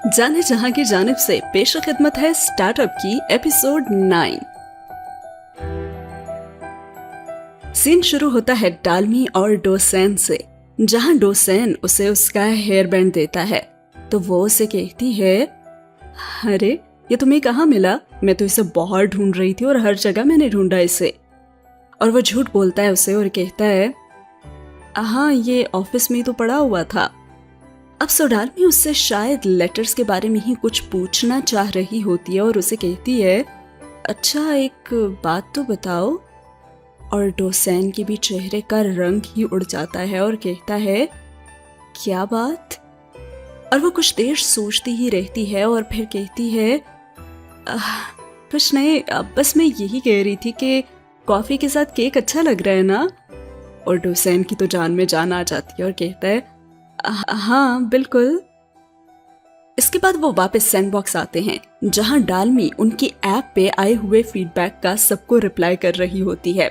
जाने जहां की जानिब से पेश खिदमत है स्टार्टअप की एपिसोड 9। सीन शुरू होता है डालमी और डोसेन से, जहां डोसेन उसे उसका हेयर बैंड देता है तो वो उसे कहती है, अरे ये तुम्हें कहाँ मिला? मैं तो इसे बहुत ढूंढ रही थी और हर जगह मैंने ढूंढा इसे। और वो झूठ बोलता है उसे और कहता है, हाँ ये ऑफिस में ही तो पड़ा हुआ था। अब सोडालमी उससे शायद लेटर्स के बारे में ही कुछ पूछना चाह रही होती है और उसे कहती है, अच्छा एक बात तो बताओ। और डोसेन के भी चेहरे का रंग ही उड़ जाता है और कहता है, क्या बात? और वो कुछ देर सोचती ही रहती है और फिर कहती है, कुछ नहीं, बस मैं यही कह रही थी कि कॉफी के साथ केक अच्छा लग रहा है ना? और डोसेन की तो जान में जान आ जाती है और कहता है, हाँ बिल्कुल। इसके बाद वो वापस सैंडबॉक्स आते हैं जहां डालमी उनकी ऐप पे आए हुए फीडबैक का सबको रिप्लाई कर रही होती है।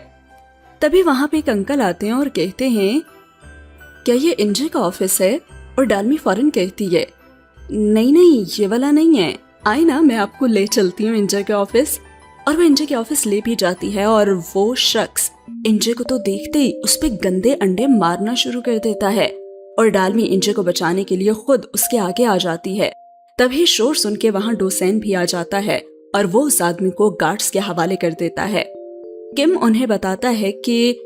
तभी वहां पे एक अंकल आते हैं और कहते हैं, क्या ये इंजे का ऑफिस है? और डालमी फौरन कहती है, नहीं नहीं ये वाला नहीं है, आई ना मैं आपको ले चलती हूँ इंजे के ऑफिस। और वो इंजे के ऑफिस ले भी जाती है और वो शख्स इंजे को तो देखते ही उस पे गंदे अंडे मारना शुरू कर देता है और डालमी इंजे को बचाने के लिए खुद उसके आगे आ जाती है। तभी शोर सुन के वहां डोसेन भी आ जाता है और वो उस आदमी को गार्ड्स के हवाले कर देता है। किम उन्हें बताता है कि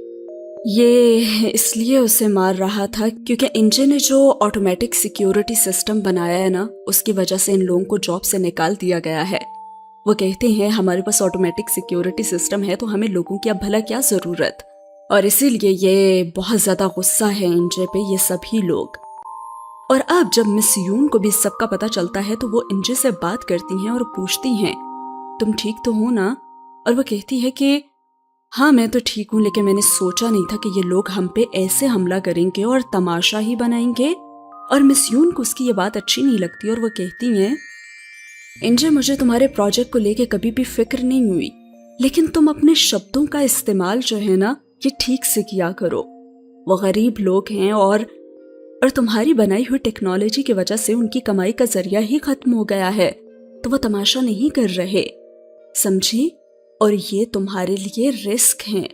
ये इसलिए उसे मार रहा था क्योंकि इंजे ने जो ऑटोमेटिक सिक्योरिटी सिस्टम बनाया है ना, उसकी वजह से इन लोगों को जॉब से निकाल दिया गया है। वो कहते हैं हमारे पास ऑटोमेटिक सिक्योरिटी सिस्टम है तो हमें लोगों की अब भला क्या जरूरत, और इसीलिए ये बहुत ज्यादा गुस्सा है इंजे पे ये सभी लोग। और अब जब मिस यून को भी सबका पता चलता है तो वो इंजे से बात करती हैं और पूछती हैं, तुम ठीक तो हो ना? और वो कहती है कि हाँ मैं तो ठीक हूँ, लेकिन मैंने सोचा नहीं था कि ये लोग हम पे ऐसे हमला करेंगे और तमाशा ही बनाएंगे। और मिस यून को उसकी ये बात अच्छी नहीं लगती और वो कहती हैं, इंजे मुझे तुम्हारे प्रोजेक्ट को लेके कभी भी फिक्र नहीं हुई, लेकिन तुम अपने शब्दों का इस्तेमाल जो है ना ये ठीक से किया करो। वो गरीब लोग हैं और तुम्हारी बनाई हुई टेक्नोलॉजी की वजह से उनकी कमाई का जरिया ही खत्म हो गया है, तो वो तमाशा नहीं कर रहे, समझी? और ये तुम्हारे लिए रिस्क है।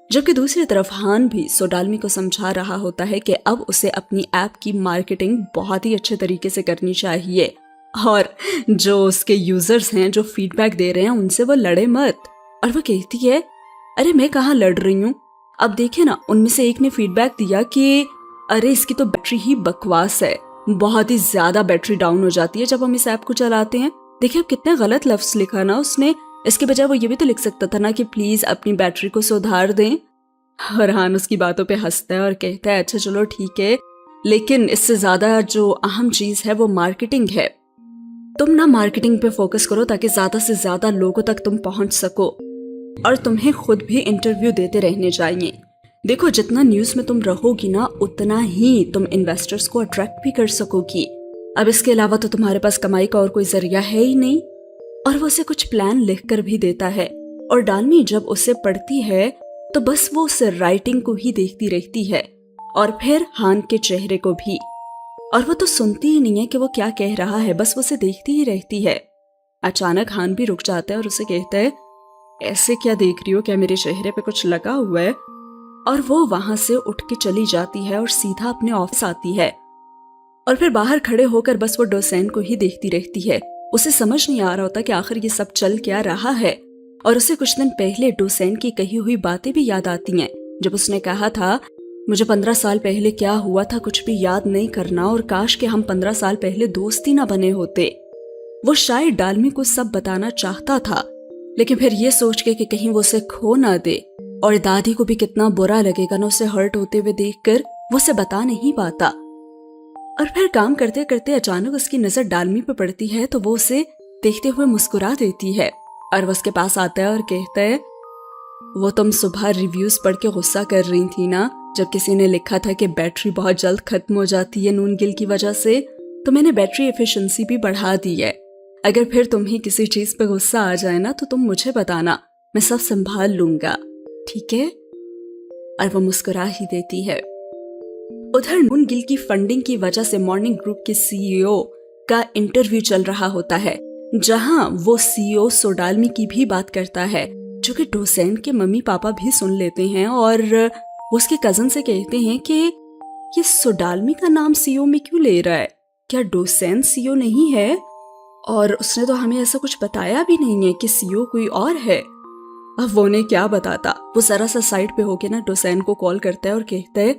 जबकि दूसरी तरफ हान भी सोडालमी को समझा रहा होता है कि अब उसे अपनी ऐप की मार्केटिंग बहुत ही अच्छे तरीके से करनी चाहिए और जो उसके यूजर्स हैं जो फीडबैक दे रहे हैं उनसे वो लड़े मत। और वो कहती है, अरे मैं कहाँ लड़ रही हूँ, अब देखे ना उनमें से एक ने फीडबैक दिया कि अरे इसकी तो बैटरी ही बकवास है, बहुत ही ज्यादा बैटरी डाउन हो जाती है जब हम इस ऐप को चलाते हैं। देखिए अब कितने गलत लफ्ज लिखा ना उसने, इसके बजाय वो ये भी तो लिख सकता था ना कि प्लीज अपनी बैटरी को सुधार दें। और हान उसकी बातों पे हंसता है और कहता है, अच्छा चलो ठीक है, लेकिन इससे ज्यादा जो अहम चीज है वो मार्केटिंग है। तुम ना मार्केटिंग पे फोकस करो ताकि ज्यादा से ज्यादा लोगों तक तुम पहुंच सको, और तुम्हें खुद भी इंटरव्यू देते रहने चाहिए। देखो जितना न्यूज में तुम रहोगी ना उतना ही तुम इन्वेस्टर्स को अट्रैक्ट भी कर सकोगी। अब इसके अलावा तो तुम्हारे पास कमाई का और कोई जरिया है ही नहीं। और वो उसे कुछ प्लान लिख कर भी देता है और डालमी जब उसे पढ़ती है तो बस वो उस राइटिंग को ही देखती रहती है और फिर हान के चेहरे को भी, और वो तो सुनती ही नहीं है कि वो क्या कह रहा है, बस वो उसे देखती ही रहती है। अचानक हान भी रुक जाता है और उसे कहता है, ऐसे क्या देख रही हो, क्या मेरे चेहरे पे कुछ लगा हुआ है? और वो वहां से उठ के चली जाती है और सीधा अपने ऑफिस आती है और फिर बाहर खड़े होकर बस वो डोसेन को ही देखती रहती है। उसे समझ नहीं आ रहा होता कि आखिर ये सब चल क्या रहा है। और उसे कुछ दिन पहले डोसेन की कही हुई बातें भी याद आती हैं, जब उसने कहा था, मुझे 15 साल पहले क्या हुआ था कुछ भी याद नहीं करना, और काश कि हम 15 साल पहले दोस्त ही ना बने होते। वो शायद डालमी को सब बताना चाहता था, लेकिन फिर ये सोच के कि कहीं वो उसे खो ना दे और दादी को भी कितना बुरा लगेगा ना उसे हर्ट होते हुए देखकर, वो उसे बता नहीं पाता। और फिर काम करते करते अचानक उसकी नजर डालमी पे पड़ती है तो वो उसे देखते हुए मुस्कुरा देती है और वो उसके पास आता है और कहता है, वो तुम सुबह रिव्यूज पढ़ के गुस्सा कर रही थी ना, जब किसी ने लिखा था कि बैटरी बहुत जल्द खत्म हो जाती है नून गिल की वजह से, तो मैंने बैटरी एफिशिएंसी भी बढ़ा दी है। अगर फिर तुम्हें किसी चीज पे गुस्सा आ जाए ना तो तुम मुझे बताना, मैं सब संभाल लूंगा, ठीक है? और वो मुस्कुरा ही देती है। उधर नून गिल की फंडिंग की वजह से मॉर्निंग ग्रुप के सीईओ का इंटरव्यू चल रहा होता है, जहां वो सीईओ सोडाल्मी की भी बात करता है, जो कि डोसेन के मम्मी पापा भी सुन लेते हैं और वो उसके कजन से कहते हैं कि ये सोडाल्मी का नाम सीईओ में क्यों ले रहा है, क्या डोसेन सीईओ नहीं है? और उसने तो हमें ऐसा कुछ बताया भी नहीं है कि सीईओ कोई और है। अब वो ने क्या बताता। वो जरा सा साइड पे होके ना डोसेन को कॉल करता है और कहता है,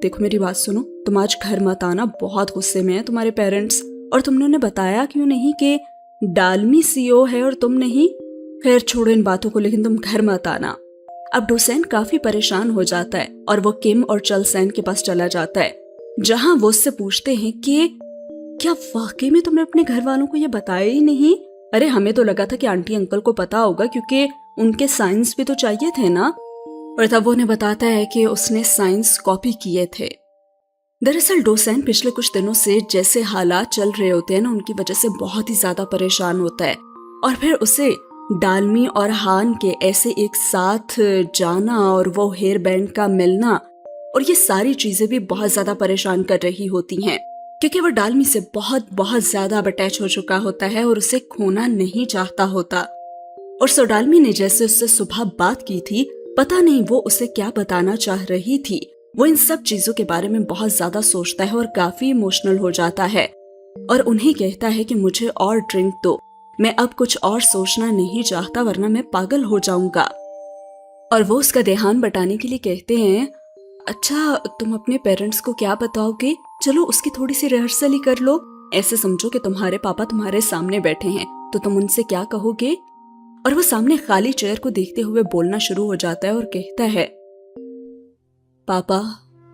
देखो मेरी बात सुनो, तुम आज घर मत आना, बहुत गुस्से में है तुम्हारे पेरेंट्स, और तुमने उन्हें बताया क्यों नहीं कि डालमी सीईओ है और तुम नहीं? खैर छोड़ो इन बातों को, लेकिन तुम घर मत आना। अब डोसेन काफी परेशान हो जाता है और वो किम और चलसेन के पास चला जाता है, जहां वो उससे पूछते हैं कि क्या वाकई में तुमने अपने घर वालों को ये बताया ही नहीं? अरे हमें तो लगा था कि आंटी अंकल को पता होगा, क्योंकि उनके साइंस भी तो चाहिए थे ना। और तब वो उन्हें बताता है कि उसने साइंस कॉपी किए थे। दरअसल डोसेन पिछले कुछ दिनों से जैसे हालात चल रहे होते हैं ना, उनकी वजह से बहुत ही ज्यादा परेशान होता है। और फिर उसे डालमी और हान के ऐसे एक साथ जाना और वो हेयर बैंड का मिलना और ये सारी चीजें भी बहुत ज्यादा परेशान कर रही होती हैं, क्योंकि वो डालमी से बहुत बहुत ज्यादा अटैच हो चुका होता है और उसे खोना नहीं चाहता होता। और सोडाल्मी ने जैसे उससे सुबह बात की थी, पता नहीं वो उसे क्या बताना चाह रही थी। वो इन सब चीजों के बारे में बहुत ज्यादा सोचता है और काफी इमोशनल हो जाता है और उन्हें कहता है कि मुझे और ड्रिंक दो, मैं अब कुछ और सोचना नहीं चाहता वरना मैं पागल हो जाऊंगा। और वो उसका ध्यान बटाने के लिए कहते हैं, अच्छा तुम अपने पेरेंट्स को क्या बताओगे? चलो उसकी थोड़ी सी रिहर्सल ही कर लो। ऐसे समझो कि तुम्हारे पापा तुम्हारे सामने बैठे हैं, तो तुम उनसे क्या कहोगे? और वो सामने खाली चेयर को देखते हुए बोलना शुरू हो जाता है और कहता है, पापा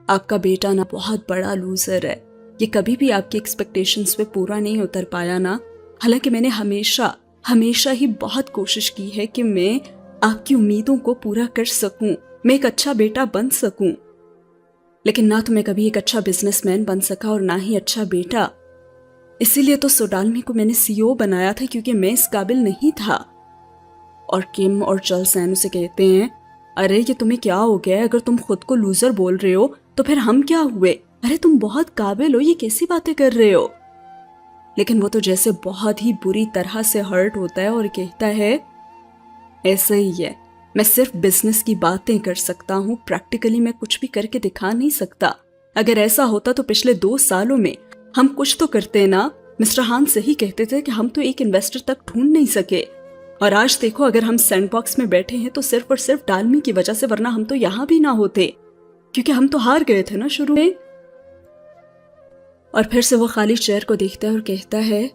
आपका बेटा ना बहुत बड़ा लूजर है, ये कभी भी आपकी एक्सपेक्टेशंस पे पूरा नहीं उतर पाया ना। हालांकि मैंने हमेशा हमेशा ही बहुत कोशिश की है कि मैं आपकी उम्मीदों को पूरा कर सकूं, मैं एक अच्छा बेटा बन सकूं, लेकिन ना तो मैं कभी एक अच्छा बिजनेसमैन बन सका और ना ही अच्छा बेटा। इसीलिए तो सोडाल्मी को मैंने सीईओ बनाया था, क्योंकि मैं इस काबिल नहीं था। और किम और चलसेन उसे कहते हैं, अरे ये तुम्हें क्या हो गया? अगर तुम खुद को लूजर बोल रहे हो तो फिर हम क्या हुए? अरे तुम बहुत काबिल हो, ये कैसी बातें कर रहे हो? लेकिन वो तो जैसे बहुत ही बुरी तरह से हर्ट होता है और कहता है, ऐसा ही है, मैं सिर्फ बिजनेस की बातें कर सकता हूँ, प्रैक्टिकली मैं कुछ भी करके दिखा नहीं सकता। अगर ऐसा होता तो पिछले 2 सालों में हम कुछ तो करते ना। मिस्टर हान सही कहते थे कि हम तो एक इन्वेस्टर तक ढूंढ नहीं सके, और आज देखो अगर हम सैंडबॉक्स में बैठे हैं तो सिर्फ और सिर्फ डालमी की वजह से, वरना हम तो यहाँ भी ना होते, क्योंकि हम तो हार गए थे ना शुरू में। और फिर से वो खाली चेयर को देखता है और कहता है,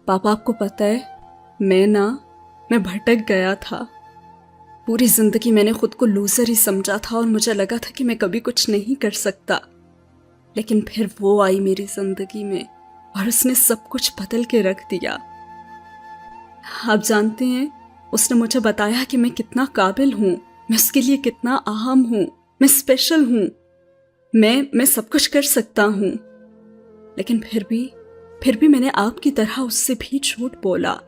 पापा आपको पता है मैं भटक गया था। पूरी जिंदगी मैंने खुद को लूजर ही समझा था और मुझे लगा था कि मैं कभी कुछ नहीं कर सकता, लेकिन फिर वो आई मेरी जिंदगी में और उसने सब कुछ बदल के रख दिया। आप जानते हैं, उसने मुझे बताया कि मैं कितना काबिल हूँ, मैं उसके लिए कितना अहम हूँ, मैं स्पेशल हूँ, मैं सब कुछ कर सकता हूँ। लेकिन फिर भी मैंने आपकी तरह उससे भी झूठ बोला।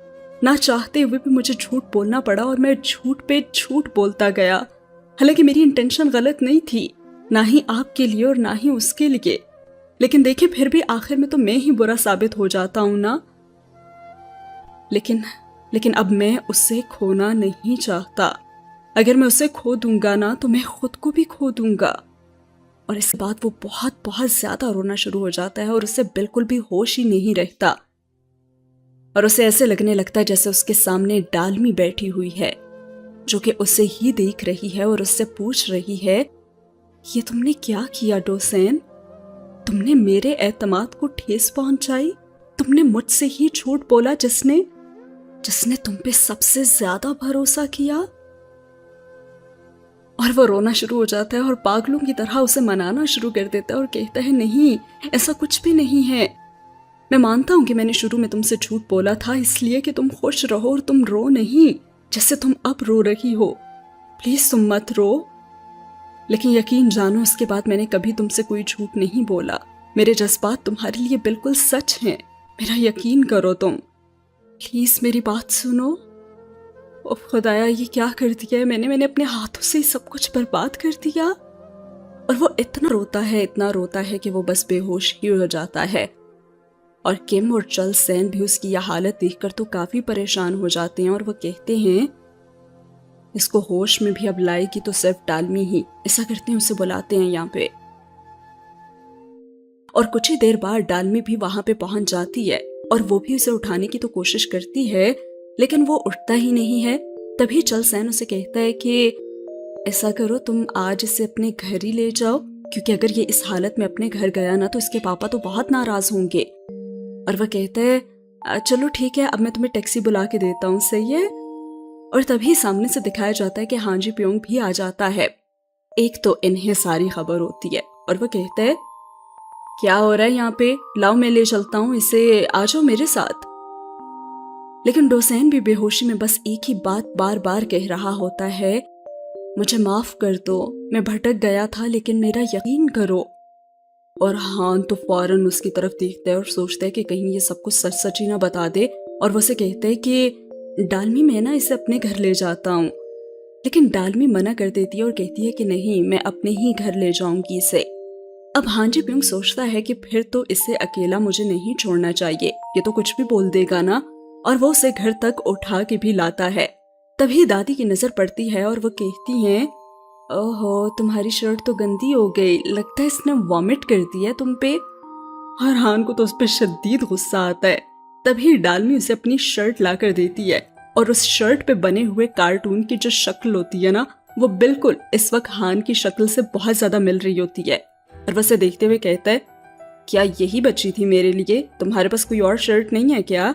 ना चाहते हुए भी मुझे झूठ बोलना पड़ा और मैं झूठ पे झूठ बोलता गया। हालांकि मेरी इंटेंशन गलत नहीं थी, ना ही आपके लिए और ना ही उसके लिए, लेकिन देखिए फिर भी आखिर में तो मैं ही बुरा साबित हो जाता हूं ना। लेकिन अब मैं उसे खोना नहीं चाहता। अगर मैं उसे खो दूंगा ना तो मैं खुद को भी खो दूंगा। और इसके बाद वो बहुत बहुत ज्यादा रोना शुरू हो जाता है और उसे बिल्कुल भी होश ही नहीं रहता, और उसे ऐसे लगने लगता है जैसे उसके सामने डालमी बैठी हुई है, जो कि उसे ही देख रही है और उससे पूछ रही है, ये तुमने क्या किया डोसेन? तुमने मेरे एतमाद को ठेस पहुंचाई, तुमने मुझसे ही झूठ बोला जिसने तुम पे सबसे ज्यादा भरोसा किया। और वो रोना शुरू हो जाता है और पागलों की तरह उसे मनाना शुरू कर देता है और कहता है, नहीं ऐसा कुछ भी नहीं है। मैं मानता हूं कि मैंने शुरू में तुमसे झूठ बोला था इसलिए कि तुम खुश रहो और तुम रो नहीं जैसे तुम अब रो रही हो। प्लीज तुम मत रो। लेकिन यकीन जानो, इसके बाद मैंने कभी तुमसे कोई झूठ नहीं बोला। मेरे जज्बात तुम्हारे लिए बिल्कुल सच हैं, मेरा यकीन करो तुम। प्लीज मेरी बात सुनो। ओ खुदाया, ये क्या कर दिया है मैंने अपने हाथों से सब कुछ बर्बाद कर दिया। और वो इतना रोता है कि वो बस बेहोश ही हो जाता है। और किम और चल सैन भी उसकी यह हालत देखकर तो काफी परेशान हो जाते हैं और वो कहते हैं इसको होश में भी अब लाएगी तो सिर्फ डालमी ही। ऐसा करते हैं उसे बुलाते हैं यहाँ पे। और कुछ ही देर बाद डालमी भी वहां पे पहुंच जाती है और वो भी उसे उठाने की तो कोशिश करती है, लेकिन वो उठता ही नहीं है। तभी चल सैन उसे कहता है कि ऐसा करो तुम आज इसे अपने घर ही ले जाओ, क्योंकि अगर ये इस हालत में अपने घर गया ना तो इसके पापा तो बहुत नाराज होंगे। और वह कहता है चलो ठीक है, अब मैं तुम्हें टैक्सी बुला के देता हूँ, सही है। और तभी सामने से दिखाया जाता है कि हां जी प्योंग भी आ जाता है। एक तो इन्हें सारी खबर होती है और वह कहता है क्या हो रहा है यहाँ पे, लाओ मैं ले चलता हूँ इसे, आ जाओ मेरे साथ। लेकिन डोसेन भी बेहोशी में बस एक ही बात बार बार कह रहा होता है, मुझे माफ कर दो, मैं भटक गया था लेकिन मेरा यकीन करो। और हान तो फौरन उसकी तरफ देखता है और सोचता है कि कहीं ये सब कुछ सच सच ही ना बता दे। और वो उसे कहता है कि डालमी मैं ना इसे अपने घर ले जाता हूँ। लेकिन डालमी मना कर देती है और कहती है कि नहीं, मैं अपने ही घर ले जाऊंगी इसे। अब हान जी प्योंग सोचता है कि फिर तो इसे अकेला मुझे नहीं छोड़ना चाहिए, ये तो कुछ भी बोल देगा ना। और वो उसे घर तक उठा के भी लाता है। तभी दादी की नजर पड़ती है और वो कहती हैं ओहो तुम्हारी शर्ट तो गंदी हो गई, लगता है इसने वॉमिट कर दिया तुम पे। और हान को तो उस पर शदीद गुस्सा आता है। तभी डालमी उसे अपनी शर्ट ला कर देती है और उस शर्ट पे बने हुए कार्टून की जो शक्ल होती है ना, वो बिल्कुल इस वक्त हान की शक्ल से बहुत ज्यादा मिल रही होती है। और वह उसे देखते हुए कहता है क्या यही बची थी मेरे लिए, तुम्हारे पास कोई और शर्ट नहीं है क्या।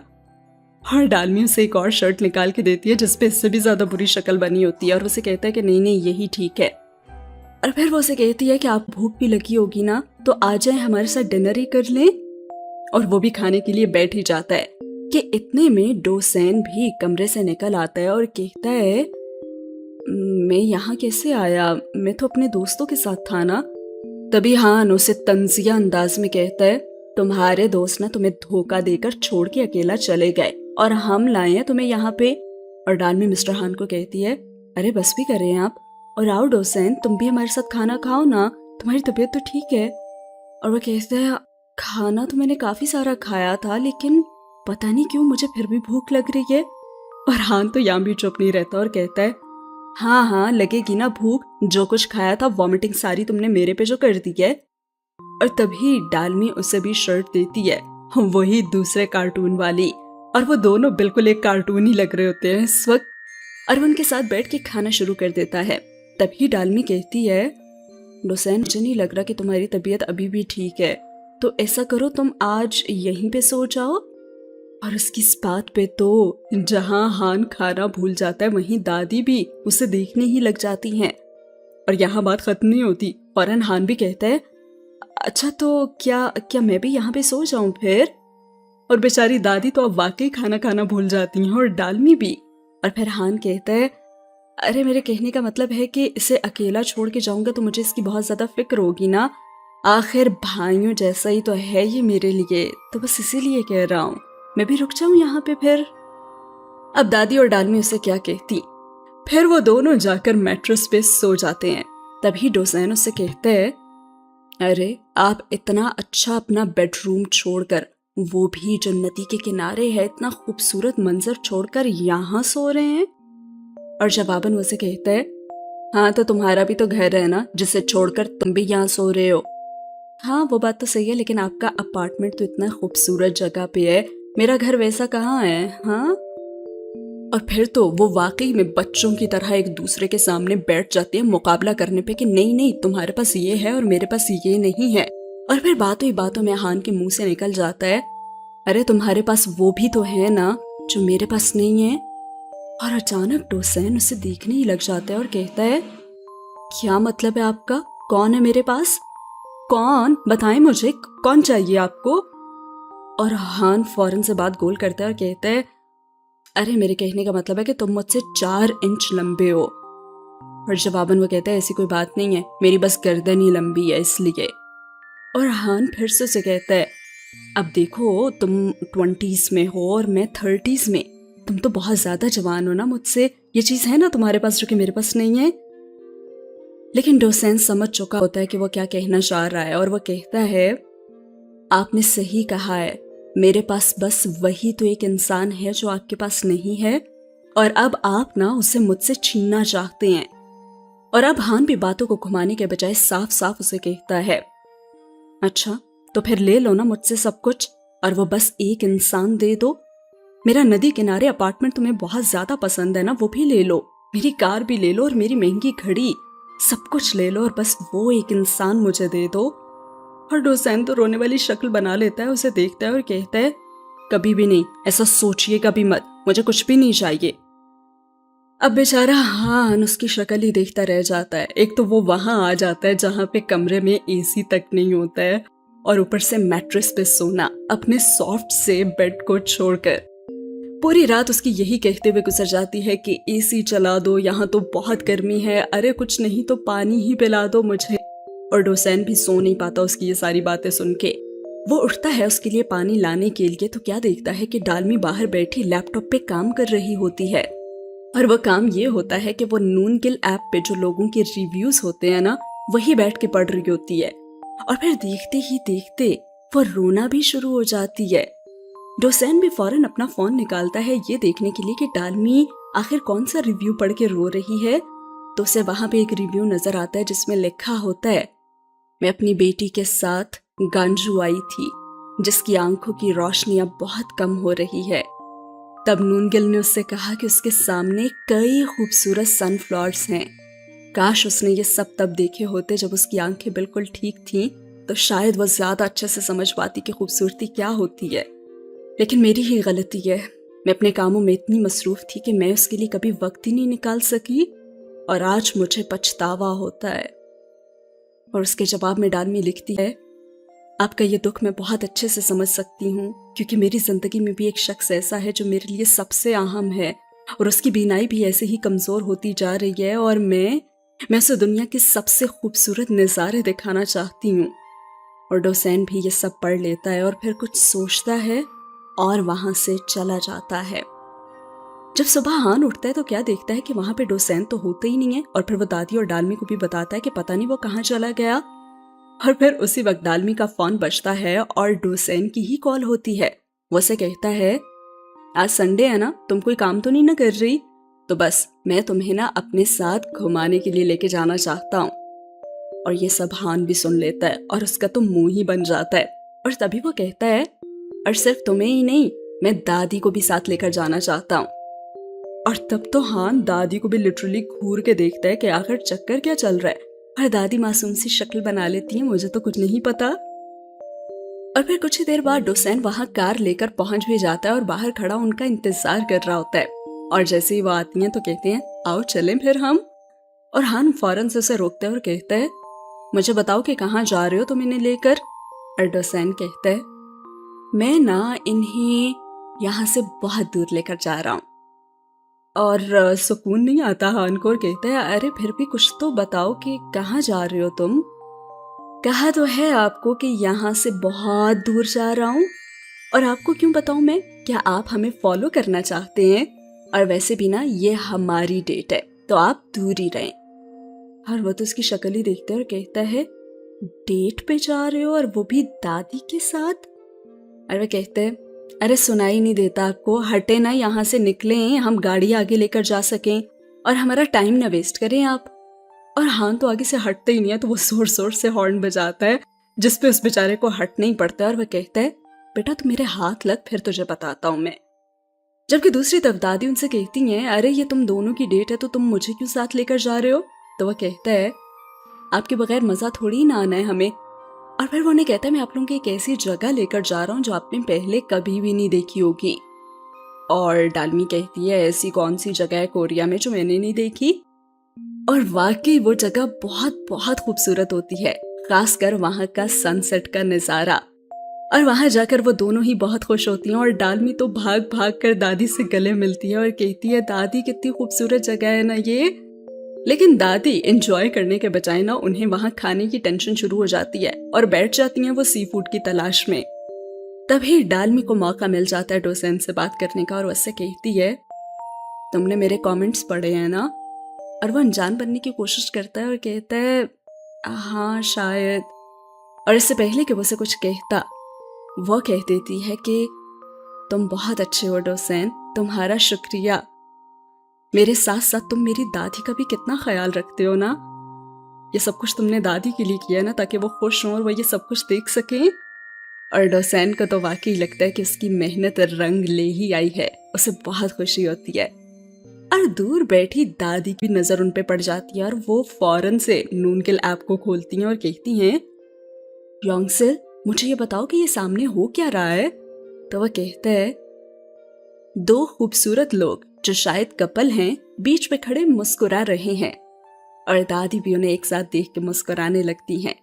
और डालमी उसे एक और शर्ट निकाल के देती है जिसपे इससे भी ज्यादा बुरी शक्ल बनी होती है और उसे कहता है कि नहीं नहीं यही ठीक है। और फिर वो उसे कहती है कि आप भूख भी लगी होगी ना, तो आ जाए हमारे साथ डिनर ही कर लें। और वो भी खाने के लिए बैठ ही जाता है कि इतने में डोसेन भी कमरे से निकल आता है और कहता है मैं यहाँ कैसे आया, मैं तो अपने दोस्तों के साथ था ना। तभी हान उसे तंजिया अंदाज में कहता है तुम्हारे दोस्त ना तुम्हें धोखा देकर छोड़ के अकेला चले गए और हम लाए हैं तुम्हें यहाँ पे। और डालमी मिस्टर हान को कहती है अरे बस भी कर रहे हैं आप, और आओ डोसेन तुम भी हमारे साथ खाना खाओ ना, तुम्हारी तबीयत तो ठीक है। और वो कहता है खाना तो मैंने काफी सारा खाया था लेकिन पता नहीं क्यों मुझे फिर भी भूख लग रही है। और हान तो यहाँ भी चुप नहीं रहता और कहता है हाँ हाँ लगेगी ना भूख, जो कुछ खाया था वॉमिटिंग सारी तुमने मेरे पे जो कर दी है। और तभी डालमी उसे भी शर्ट देती है, वही दूसरे कार्टून वाली। और वो दोनों बिल्कुल एक कार्टून ही लग रहे होते हैं इस वक्त। और वो उनके साथ बैठ के खाना शुरू कर देता है। तभी डालमी कहती है डोसेन मुझे नहीं लग रहा कि तुम्हारी तबीयत अभी भी ठीक है, तो ऐसा करो तुम आज यहीं पे सो जाओ। और उसकी इस बात पे तो जहां हान खाना भूल जाता है वहीं दादी भी उसे देखने ही लग जाती हैं। और यहाँ बात खत्म नहीं होती, फौरन हान भी कहता है अच्छा तो क्या क्या मैं भी यहाँ पे सो जाऊं फिर। और बेचारी दादी तो अब वाकई खाना खाना भूल जाती हैं और डालमी भी। और फिर हान कहता है अरे मेरे कहने का मतलब है कि इसे अकेला छोड़ के जाऊंगा तो मुझे इसकी बहुत ज्यादा फिक्र होगी ना, आखिर भाइयों जैसा ही तो है ये मेरे लिए, तो बस इसीलिए कह रहा हूँ मैं भी रुक जाऊं यहाँ पे फिर। अब दादी और डालमी उसे क्या कहती, फिर वो दोनों जाकर मैट्रेस पे सो जाते हैं। तभी डोसेन उससे कहते हैं अरे आप इतना अच्छा अपना बेडरूम छोड़कर, वो भी जो नदी के किनारे है, इतना खूबसूरत मंजर छोड़कर यहाँ सो रहे हैं। और जवाबन वो से कहता है हाँ तो तुम्हारा भी तो घर है ना जिसे छोड़कर तुम भी यहाँ सो रहे हो। हाँ वो बात तो सही है, लेकिन आपका अपार्टमेंट तो इतना खूबसूरत जगह पे है, मेरा घर वैसा कहाँ है। हाँ और फिर तो वो वाकई में बच्चों की तरह एक दूसरे के सामने बैठ जाती है मुकाबला करने पे कि नहीं नहीं तुम्हारे पास ये है और मेरे पास ये नहीं है। और फिर बातों ही बातों में हान के मुंह से निकल जाता है अरे तुम्हारे पास वो भी तो है ना जो मेरे पास नहीं है। और अचानक डोसेन उसे देखने ही लग जाता है और कहता है क्या मतलब है आपका, कौन है मेरे पास, कौन, बताएं मुझे कौन चाहिए आपको। और हान फौरन से बात गोल करता है और कहता है अरे मेरे कहने का मतलब है कि तुम मुझसे 4 इंच लंबे हो। और जवाबन वो कहता है ऐसी कोई बात नहीं है, मेरी बस गर्दन ही लंबी है इसलिए। और हान फिर से उसे कहता है अब देखो तुम 20s में हो और मैं 30s में, तुम तो बहुत ज्यादा जवान हो ना मुझसे, ये चीज है ना तुम्हारे पास जो कि मेरे पास नहीं है। लेकिन डोसेन समझ चुका होता है कि वो क्या कहना चाह रहा है और वो कहता है आपने सही कहा है, मेरे पास बस वही तो एक इंसान है जो आपके पास नहीं है, और अब आप ना उसे मुझसे छीनना चाहते हैं। और अब हान भी बातों को घुमाने के बजाय साफ साफ उसे कहता है, अच्छा तो फिर ले लो ना मुझसे सब कुछ, और वो बस एक इंसान दे दो। मेरा नदी किनारे अपार्टमेंट तुम्हें बहुत ज्यादा पसंद है ना, वो भी ले लो, मेरी कार भी ले लो और मेरी महंगी घड़ी, सब कुछ ले लो, और बस वो एक इंसान मुझे दे दो। और डोसेन तो रोने वाली शक्ल बना लेता है, उसे देखता है और कहता है, कभी भी नहीं, ऐसा सोचिए कभी मत, मुझे कुछ भी नहीं चाहिए। अब बेचारा हान उसकी शक्ल ही देखता रह जाता है। एक तो वो वहां आ जाता है जहां पे कमरे में एसी तक नहीं होता है, और ऊपर से मैट्रेस पे सोना अपने सॉफ्ट से बेड को छोड़कर। पूरी रात उसकी यही कहते हुए गुजर जाती है कि एसी चला दो, यहाँ तो बहुत गर्मी है, अरे कुछ नहीं तो पानी ही पिला दो मुझे। और डोसेन भी सो नहीं पाता उसकी ये सारी बातें सुन के। वो उठता है उसके लिए पानी लाने के लिए, तो क्या देखता है कि डालमी बाहर बैठी लैपटॉप पे काम कर रही होती है। और वो काम ये होता है कि वो नूनगिल ऐप पे जो लोगों के रिव्यूज होते हैं ना, वही बैठ के पढ़ रही होती है। और फिर देखते ही देखते वो रोना भी शुरू हो जाती है। डोसेन भी फौरन अपना फोन निकालता है ये देखने के लिए कि डालमी आखिर कौन सा रिव्यू पढ़ के रो रही है। तो उसे वहां पे एक रिव्यू नजर आता है जिसमें लिखा होता है, मैं अपनी बेटी के साथ गांजू आई थी जिसकी आंखों की रोशनी अब बहुत कम हो रही है। तब नूनगिल ने उससे कहा कि उसके सामने कई खूबसूरत सनफ्लावर्स हैं। काश उसने ये सब तब देखे होते जब उसकी आंखें बिल्कुल ठीक थीं, तो शायद वो ज्यादा अच्छे से समझ पाती कि खूबसूरती क्या होती है। लेकिन मेरी ही गलती है, मैं अपने कामों में इतनी मसरूफ थी कि मैं उसके लिए कभी वक्त ही नहीं निकाल सकी, और आज मुझे पछतावा होता है। और उसके जवाब में डालमी लिखती है, आपका ये दुख मैं बहुत अच्छे से समझ सकती हूँ, क्योंकि मेरी जिंदगी में भी एक शख्स ऐसा है जो मेरे लिए सबसे अहम है, और उसकी बीनाई भी ऐसे ही कमजोर होती जा रही है, और मैं उसे दुनिया के सबसे खूबसूरत नज़ारे दिखाना चाहती हूँ। और डोसेन भी ये सब पढ़ लेता है और फिर कुछ सोचता है और वहां से चला जाता है। जब सुबह हान उठता है तो क्या देखता है कि वहां पे डोसेन तो होता ही नहीं है, और फिर वो दादी और डालमी को भी बताता है कि पता नहीं वो कहाँ चला गया। और फिर उसी वक्त डालमी का फोन बजता है और डोसेन की ही कॉल होती है। वो से कहता है, आज संडे है ना, तुम कोई काम तो नहीं ना कर रही, तो बस मैं तुम्हें ना अपने साथ घुमाने के लिए लेके जाना चाहता हूँ। और ये सब हान भी सुन लेता है और उसका तो मुंह ही बन जाता है। और तभी वो कहता है, और सिर्फ तुम्हें ही नहीं, मैं दादी को भी साथ लेकर जाना चाहता हूँ। और तब तो हान दादी को भी लिटरली घूर के देखता है कि आखिर चक्कर क्या चल रहा है। और दादी मासूम सी शक्ल बना लेती है, मुझे तो कुछ नहीं पता। और फिर कुछ ही देर बाद डोसेन वहां कार लेकर पहुंच भी जाता है और बाहर खड़ा उनका इंतजार कर रहा होता है। और जैसे ही वो आती हैं तो कहते हैं, आओ चलें फिर हम। और हान फौरन से उसे रोकता है और कहता है, मुझे बताओ कि कहाँ जा रहे हो तुम इन्हें लेकर। और डोसेन कहता है, मैं ना इन्हें यहाँ से बहुत दूर लेकर जा रहा हूँ। और सुकून नहीं आता हान को, और कहता है, अरे फिर भी कुछ तो बताओ कि कहाँ जा रहे हो तुम। कहा तो है आपको कि यहाँ से बहुत दूर जा रहा हूँ, और आपको क्यों बताऊं मैं, क्या आप हमें फॉलो करना चाहते हैं? और वैसे भी ना ये हमारी डेट है, तो आप दूर ही रहें। और वो तो उसकी शक्ल ही देखता है और कहता है, डेट पे जा रहे हो और वो भी दादी के साथ? और वह कहते हैं, अरे सुनाई नहीं देता आपको, हटे ना यहाँ से, निकले, हम गाड़ी आगे लेकर जा सकें और हमारा टाइम ना वेस्ट करें आप। और हान तो आगे से हटते ही नहीं है, तो वो जोर जोर से हॉर्न बजाता है जिसपे उस बेचारे को हटना ही पड़ता है। और वह कहता है, बेटा तू मेरे हाथ लग, फिर तुझे बताता हूँ मैं। जबकि दूसरी तरफ दादी उनसे कहती हैं, अरे ये तुम दोनों की डेट है तो तुम मुझे क्यों साथ लेकर जा रहे हो? तो वह कहता है, आपके बगैर मजा थोड़ी ना आना है हमें। और फिर वो उन्हें कहता है, मैं आप लोगों की एक ऐसी जगह लेकर जा रहा हूँ जो आपने पहले कभी भी नहीं देखी होगी। और डालमी कहती है, ऐसी कौन सी जगह है कोरिया में जो मैंने नहीं देखी? और वाकई वो जगह बहुत बहुत खूबसूरत होती है, खासकर वहां का सनसेट का नजारा। और वहां जाकर वो दोनों ही बहुत खुश होती हैं, और डालमी तो भाग भाग कर दादी से गले मिलती है और कहती है, दादी कितनी खूबसूरत जगह है ना ये। लेकिन दादी एंजॉय करने के बजाय ना उन्हें वहां खाने की टेंशन शुरू हो जाती है और बैठ जाती हैं वो सी फूड की तलाश में। तभी डालमी को मौका मिल जाता है डोसेन से बात करने का, और उससे कहती है, तुमने मेरे कमेंट्स पढ़े हैं ना? और वो अनजान बनने की कोशिश करता है और कहता है, हाँ शायद। और इससे पहले कि वो उसे कुछ कहता, वो कह देती है कि तुम बहुत अच्छे हो डोसेन, तुम्हारा शुक्रिया। मेरे साथ साथ तुम मेरी दादी का भी कितना ख्याल रखते हो ना। ये सब कुछ तुमने दादी के लिए किया ना, ताकि वो खुश हों और वो ये सब कुछ देख सकें। और डोसेन को तो वाकई लगता है कि उसकी मेहनत रंग ले ही आई है। उसे बहुत खुशी होती है। और दूर बैठी दादी की नजर उन पे पड़ जाती है और वो फौरन से नूनकिल ऐप को खोलती हैं और कहती हैं, योंगसिल, मुझे ये बताओ कि ये सामने हो क्या रहा है। तो वह कहता है, दो खूबसूरत लोग जो शायद कपल हैं बीच में खड़े मुस्कुरा रहे हैं। और दादी भी उन्हें एक साथ देख के मुस्कुराने लगती हैं।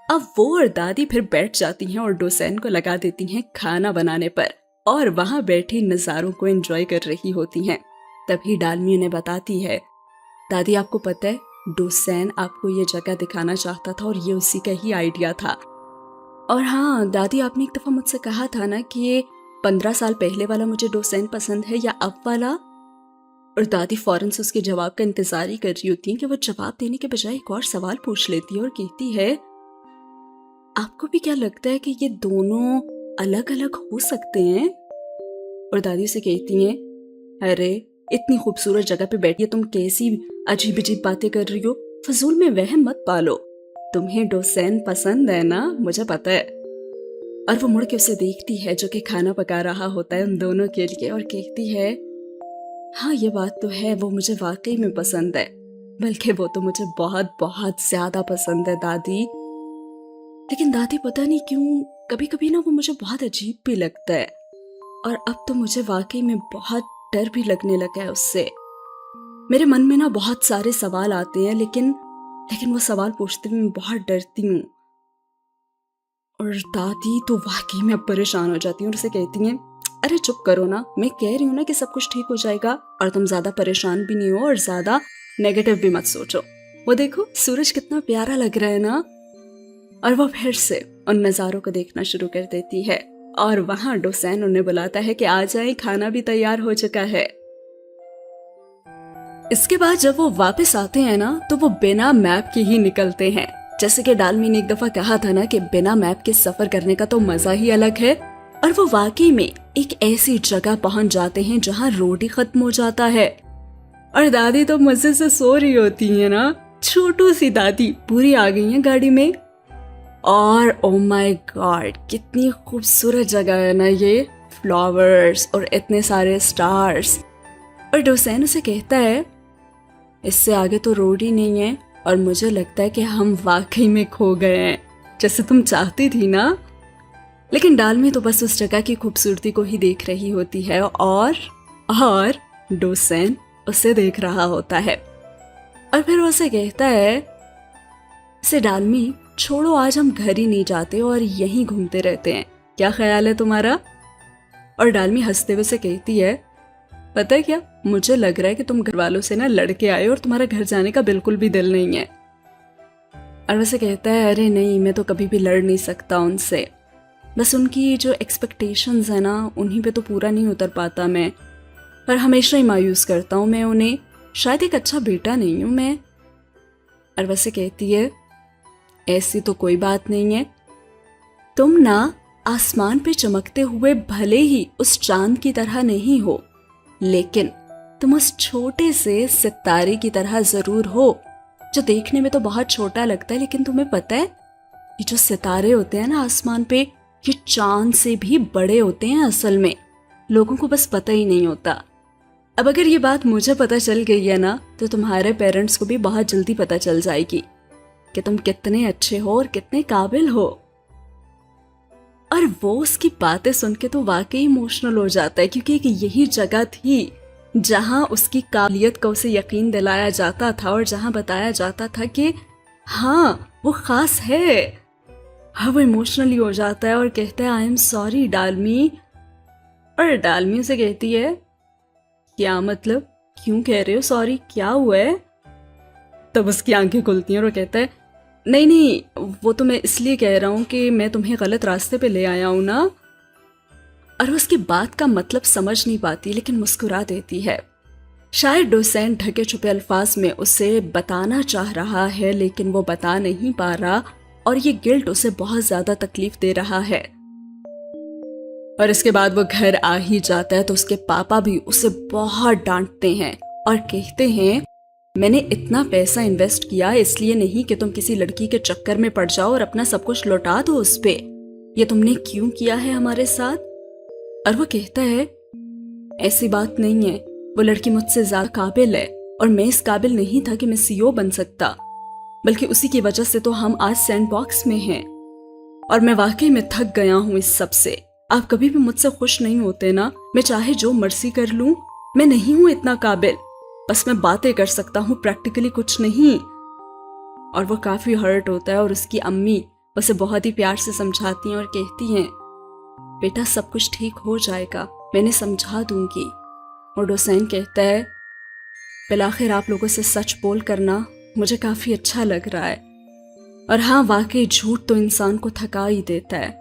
अब वो और दादी फिर बैठ जाती हैं और डोसेन को लगा देती हैं खाना बनाने पर और वहां बैठी नजारों को एंजॉय कर रही होती हैं। तभी डालमी उन्हें बताती है, दादी आपको पता है डोसेन आपको ये जगह दिखाना चाहता था और ये उसी का ही आइडिया था। और हाँ दादी, आपने एक दफा मुझसे कहा था ना कि ये 15 साल पहले वाला मुझे डोसेन पसंद है या अब वाला। और दादी फौरन से उसके जवाब का इंतजार ही कर रही होती है कि वो जवाब देने के बजाय एक और सवाल पूछ लेती है और कहती है, आपको भी क्या लगता है कि ये दोनों अलग अलग हो सकते हैं। और दादी उसे कहती हैं, अरे इतनी खूबसूरत जगह पे बैठी है, तुम कैसी अजीब अजीब बातें कर रही हो, फजूल में वहम मत पालो। तुम्हें डोसेन पसंद है ना, मुझे पता है। और वो मुड़ के उसे देखती है जो कि खाना पका रहा होता है उन दोनों के लिए और कहती है, हाँ ये बात तो है, वो मुझे वाकई में पसंद है, बल्कि वो तो मुझे बहुत बहुत ज्यादा पसंद है दादी। लेकिन दादी पता नहीं क्यों कभी कभी ना वो मुझे बहुत अजीब भी लगता है। और अब तो मुझे वाकई में बहुत डर भी लगने लगा है उससे। मेरे मन में ना बहुत सारे सवाल आते हैं, लेकिन वो सवाल पूछते हुए मैं बहुत डरती हूँ। और दादी तो वाकई में अब परेशान हो जाती है और उसे कहती हैं, अरे चुप करो ना, मैं कह रही हूँ ना कि सब कुछ ठीक हो जाएगा और तुम ज्यादा परेशान भी नहीं हो और ज्यादा नेगेटिव भी मत सोचो। वो देखो सूरज कितना प्यारा लग रहा है ना। और वो फिर से उन नजारों को देखना शुरू कर देती है और वहां डोसेन उन्हें बुलाता है कि आ जाए, खाना भी तैयार हो चुका है। इसके बाद जब वो वापस आते हैं ना तो वो बिना मैप के ही निकलते हैं। जैसे कि डालमी ने एक दफा कहा था ना कि बिना मैप के सफर करने का तो मजा ही अलग है। और वो वाकई में एक ऐसी जगह पहुंच जाते हैं जहां रोड ही खत्म हो जाता है। और दादी तो मजे से सो रही होती है ना, छोटू सी दादी पूरी आ गई है गाड़ी में। और ओ माय गॉड कितनी खूबसूरत जगह है ना ये, फ्लावर्स और इतने सारे स्टार्स। और डोसेन उसे कहता है, इससे आगे तो रोड ही नहीं है और मुझे लगता है कि हम वाकई में खो गए हैं, जैसे तुम चाहती थी ना। लेकिन डालमी तो बस उस जगह की खूबसूरती को ही देख रही होती है और डोसेन उसे देख रहा होता है। और फिर वो उसे कहता है, इसे डालमी छोड़ो, आज हम घर ही नहीं जाते और यहीं घूमते रहते हैं, क्या ख्याल है तुम्हारा। और डालमी हंसते हुए से कहती है, पता है क्या, मुझे लग रहा है कि तुम घर वालों से ना लड़के आए और तुम्हारा घर जाने का बिल्कुल भी दिल नहीं है। और वैसे कहता है, अरे नहीं, मैं तो कभी भी लड़ नहीं सकता उनसे, बस उनकी जो एक्सपेक्टेशंस है ना उन्हीं पे तो पूरा नहीं उतर पाता मैं, पर हमेशा ही मायूस करता हूँ मैं उन्हें, शायद एक अच्छा बेटा नहीं हूँ मैं। और वैसे कहती है, ऐसी तो कोई बात नहीं है, तुम ना आसमान पे चमकते हुए भले ही उस चांद की तरह नहीं हो, लेकिन तुम उस छोटे से सितारे की तरह जरूर हो, जो देखने में तो बहुत छोटा लगता है, लेकिन तुम्हें पता है ये जो सितारे होते हैं ना आसमान पे, ये चांद से भी बड़े होते हैं असल में, लोगों को बस पता ही नहीं होता। अब अगर ये बात मुझे पता चल गई है ना तो तुम्हारे पेरेंट्स को भी बहुत जल्दी पता चल जाएगी कि तुम कितने अच्छे हो और कितने काबिल हो। और वो उसकी बातें सुन के तो वाकई इमोशनल हो जाता है, क्योंकि एक यही जगह थी जहां उसकी काबिलियत का उसे यकीन दिलाया जाता था और जहां बताया जाता था कि हाँ वो खास है। हाँ वो इमोशनली हो जाता है और कहता है, आई एम सॉरी डालमी। और डालमी उसे कहती है, क्या मतलब, क्यों कह रहे हो सॉरी, क्या हुआ है। तब उसकी आंखें खुलती हैं और वो कहता है, नहीं नहीं, वो तो मैं इसलिए कह रहा हूं कि मैं तुम्हें गलत रास्ते पे ले आया हूं ना। और उसकी बात का मतलब समझ नहीं पाती, लेकिन मुस्कुरा देती है। शायद डोसेन ढके छुपे अल्फाज में उसे बताना चाह रहा है, लेकिन वो बता नहीं पा रहा और ये गिल्ट उसे बहुत ज्यादा तकलीफ दे रहा है। और इसके बाद वो घर आ ही जाता है तो उसके पापा भी उसे बहुत डांटते हैं और कहते हैं, मैंने इतना पैसा इन्वेस्ट किया इसलिए नहीं कि तुम किसी लड़की के चक्कर में पड़ जाओ और अपना सब कुछ लौटा दो उस पे। ये तुमने क्यों किया है हमारे साथ? और वो कहता है, ऐसी बात नहीं है, वो लड़की मुझसे ज्यादा काबिल है और मैं इस काबिल नहीं था कि मैं सीईओ बन सकता, बल्कि उसी की वजह से तो हम आज सैंडबॉक्स में हैं। और मैं वाकई में थक गया हूं इस सब से। आप कभी भी मुझसे खुश नहीं होते ना। मैं चाहे जो मर्जी कर लूं, मैं नहीं हूं इतना काबिल। बस मैं बातें कर सकता हूं, प्रैक्टिकली कुछ नहीं। और वो काफी हर्ट होता है और उसकी अम्मी उसे बहुत ही प्यार से समझाती हैं और कहती हैं, बेटा सब कुछ ठीक हो जाएगा, मैंने समझा दूंगी। और डोसेन कहता है, बिलाखिर आप लोगों से सच बोल करना मुझे काफी अच्छा लग रहा है। और हाँ, वाकई झूठ तो इंसान को थका ही देता है।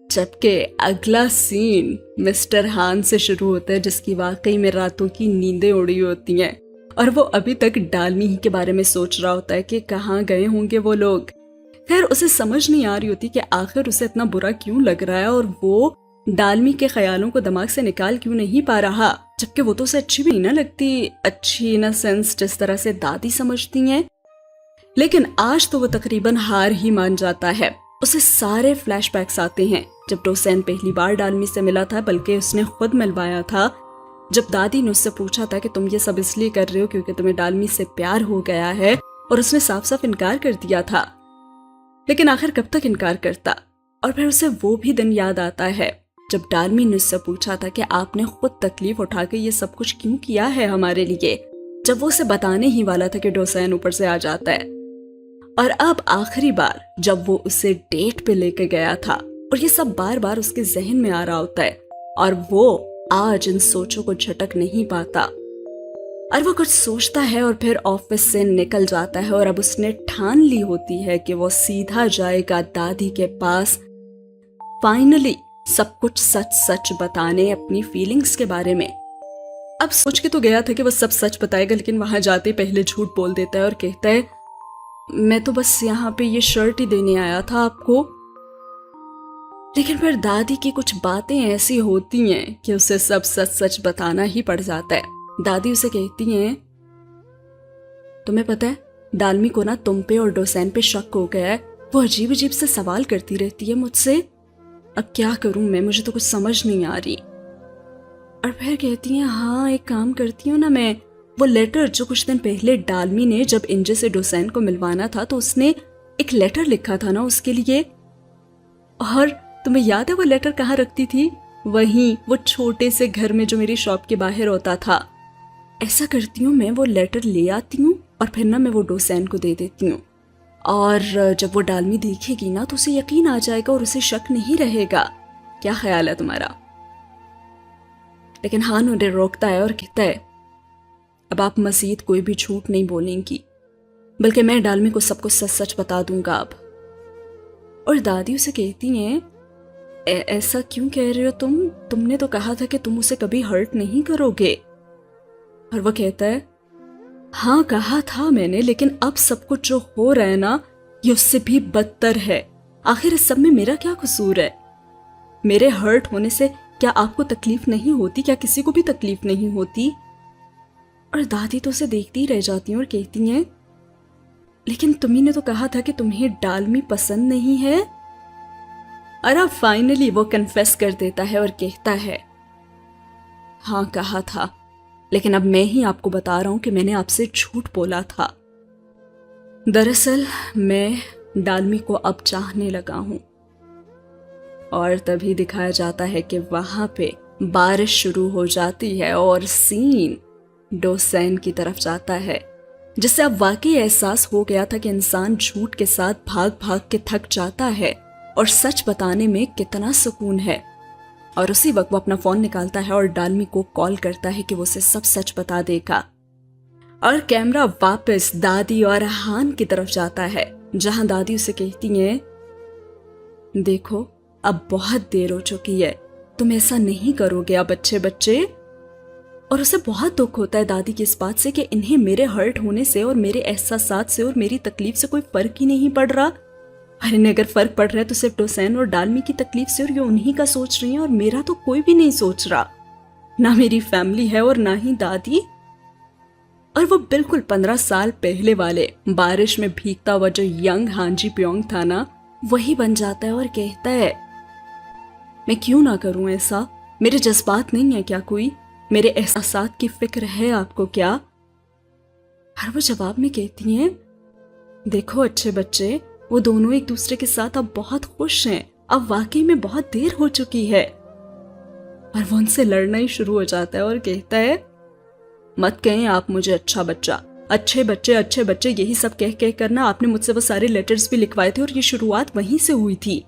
जबकि अगला सीन मिस्टर हान से शुरू होता है, जिसकी वाकई में रातों की नींदें उड़ी होती हैं और वो अभी तक डालमी ही के बारे में सोच रहा होता है कि कहाँ गए होंगे वो लोग। खैर उसे समझ नहीं आ रही होती कि आखिर उसे इतना बुरा क्यों लग रहा है और वो डालमी के ख्यालों को दिमाग से निकाल क्यों नहीं पा रहा, जबकि वो तो उसे अच्छी भी नहीं ना लगती, अच्छी इन सेंस जिस तरह से दादी समझती हैं। लेकिन आज तो वो तकरीबन हार ही मान जाता है। उसे सारे फ्लैशबैक्स आते हैं जब डोसेन पहली बार डालमी से मिला था, बल्कि उसने खुद मिलवाया था। जब दादी ने उससे पूछा था कि तुम ये सब इसलिए कर रहे हो क्योंकि तुम्हें डालमी से प्यार हो गया है, और उसने साफ साफ इनकार कर दिया था। लेकिन आखिर कब तक इनकार करता। और फिर उसे वो भी दिन याद आता है जब डालमी ने उससे पूछा था कि आपने खुद तकलीफ उठा के ये सब कुछ क्यों किया है हमारे लिए, जब वो उसे बताने ही वाला था कि डोसेन ऊपर से आ जाता है। और अब आखिरी बार जब वो उसे डेट पे लेके गया था, और ये सब बार बार उसके जहन में आ रहा होता है और वो आज इन सोचों को झटक नहीं पाता। और वो कुछ सोचता है और फिर ऑफिस से निकल जाता है। और अब उसने ठान ली होती है कि वो सीधा जाएगा दादी के पास, फाइनली सब कुछ सच सच बताने अपनी फीलिंग्स के बारे में। अब सोच के तो गया था कि वो सब सच बताएगा, लेकिन वहां जाते पहले झूठ बोल देता है और कहता है, मैं तो बस यहाँ पे ये शर्ट ही देने आया था आपको। लेकिन फिर दादी की कुछ बातें ऐसी होती हैं कि उसे सब सच सच बताना ही पड़ जाता है। दादी उसे कहती हैं, तुम्हें पता है डालमी को ना तुम पे और डोसेन पे शक हो गया है। वो अजीब अजीब से सवाल करती रहती है मुझसे। अब क्या करूं मैं, मुझे तो कुछ समझ नहीं आ रही। और फिर कहती हैं, हाँ एक काम करती हूँ ना मैं, वो लेटर जो कुछ दिन पहले डालमी ने जब इंजे से डोसेन को मिलवाना था तो उसने एक लेटर लिखा था ना उसके लिए। और तुम्हें याद है वो लेटर कहाँ रखती थी? वहीं वो छोटे से घर में जो मेरी शॉप के बाहर होता था। ऐसा करती हूँ मैं, वो लेटर ले आती हूँ और फिर ना मैं वो डोसेन को दे देती हूँ। और जब वो डालमी देखेगी ना तो उसे यकीन आ जाएगा और उसे शक नहीं रहेगा। क्या ख्याल है तुम्हारा? लेकिन हान उन्हें रोकता है और कहता है, अब आप मजीद कोई भी झूठ नहीं बोलेंगी, बल्कि मैं डालमी को सब कुछ सच सच बता दूंगा अब। और दादी उसे कहती हैं, ऐसा क्यों कह रहे हो तुमने तो कहा था कि तुम उसे कभी हर्ट नहीं करोगे। और वो कहता है, हाँ कहा था मैंने, लेकिन अब सब कुछ जो हो रहा है ना ये उससे भी बदतर है। आखिर इस सब में मेरा क्या कसूर है? मेरे हर्ट होने से क्या आपको तकलीफ नहीं होती? क्या किसी को भी तकलीफ नहीं होती? और दादी तो उसे देखती रह जाती हैं और कहती हैं, लेकिन तुम्ही ने तो कहा था कि तुम्हें डालमी पसंद नहीं है। और अब फाइनली वो कन्फेस कर देता है और कहता है, हाँ कहा था, लेकिन अब मैं ही आपको बता रहा हूं कि मैंने आपसे झूठ बोला था। दरअसल मैं डालमी को अब चाहने लगा हूं। और तभी दिखाया जाता है कि वहां पे बारिश शुरू हो जाती है और सीन डोसेन की तरफ जाता है, जिससे अब वाकई एहसास हो गया था कि इंसान झूठ के साथ भाग भाग के थक जाता है और सच बताने में कितना सुकून है। और उसी वक्त वो अपना फोन निकालता है और डालमी को कॉल करता है कि वो उसे सब सच बता देगा। और कैमरा वापस दादी और हान की तरफ जाता है, जहां दादी उसे कहती है, देखो अब बहुत देर हो चुकी है, तुम ऐसा नहीं करोगे अब अच्छे बच्चे। और उसे बहुत दुख होता है दादी की इस बात से कि इन्हें मेरे हर्ट होने से और मेरे एहसासात से और मेरी तकलीफ से कोई फर्क ही नहीं पड़ रहा। अरे ने अगर फर्क पड़ रहा है तो सिर्फ डोसेन और डालमी की तकलीफ से, और ये उन्हीं का सोच रही है, और मेरा तो कोई भी नहीं सोच रहा, ना मेरी फैमिली है और ना ही दादी। और वो बिल्कुल 15 साल पहले वाले बारिश में भीगता हुआ जो यंग हांजी प्योंग था ना, वही बन जाता है और कहता है मैं क्यों ना करूं ऐसा, मेरे जज्बात नहीं है क्या कोई, मेरे एहसासात की फिक्र है आपको क्या। और वो जवाब में कहती हैं देखो अच्छे बच्चे, वो दोनों एक दूसरे के साथ अब बहुत खुश हैं, अब वाकई में बहुत देर हो चुकी है। और वो उनसे लड़ना ही शुरू हो जाता है और कहता है मत कहें आप मुझे अच्छा बच्चा, अच्छे बच्चे यही सब कह कह करना आपने मुझसे वो सारे लेटर्स भी लिखवाए थे, और ये शुरुआत वहीं से हुई थी।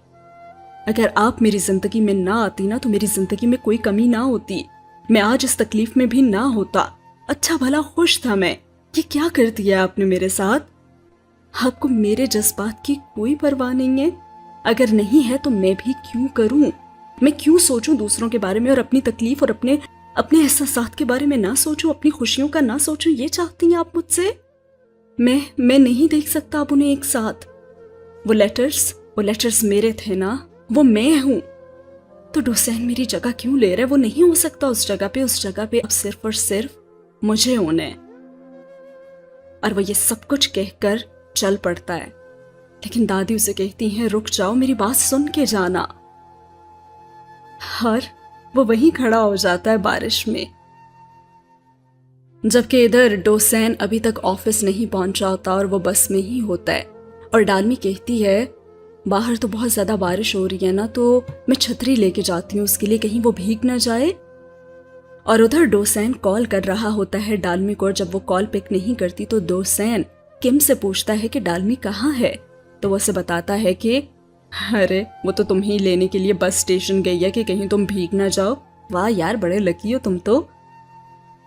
अगर आप मेरी जिंदगी में ना आती ना तो मेरी जिंदगी में कोई कमी ना होती, मैं आज इस तकलीफ में भी ना होता, अच्छा भला खुश था मैं। ये क्या कर दिया आपने मेरे साथ, आपको मेरे जज्बात की कोई परवाह नहीं है। अगर नहीं है तो मैं भी क्यों करूं, मैं क्यों सोचूं दूसरों के बारे में और अपनी तकलीफ और अपने एहसासात के बारे में ना सोचूं, अपनी खुशियों का ना सोचूं, ये चाहती हैं आप मुझसे। मैं नहीं देख सकता अब उन्हें एक साथ। वो लेटर्स मेरे थे ना, वो मैं हूं, तो डोसेन मेरी जगह क्यों ले रहा है, वो नहीं हो सकता उस जगह पे अब सिर्फ और सिर्फ मुझे होना है। और वो ये सब कुछ कहकर चल पड़ता है, लेकिन दादी उसे कहती हैं रुक जाओ, मेरी बात सुन के जाना। और वो वहीं खड़ा हो जाता है बारिश में, जबकि इधर डोसेन अभी तक ऑफिस नहीं पहुंचा होता और वो बस में ही होता है। और डालमी कहती है बाहर तो बहुत ज्यादा बारिश हो रही है ना, तो मैं छतरी लेके जाती हूँ उसके लिए, कहीं वो भीग ना जाए। और उधर डोसेन कॉल कर रहा होता है डालमी को, और जब वो कॉल पिक नहीं करती तो डोसेन किम से पूछता है कि डालमी कहाँ है, तो वो उसे बताता है कि अरे वो तो तुम ही लेने के लिए बस स्टेशन गई है कि कहीं तुम भीग ना जाओ। वाह यार, बड़े लकी हो तुम तो।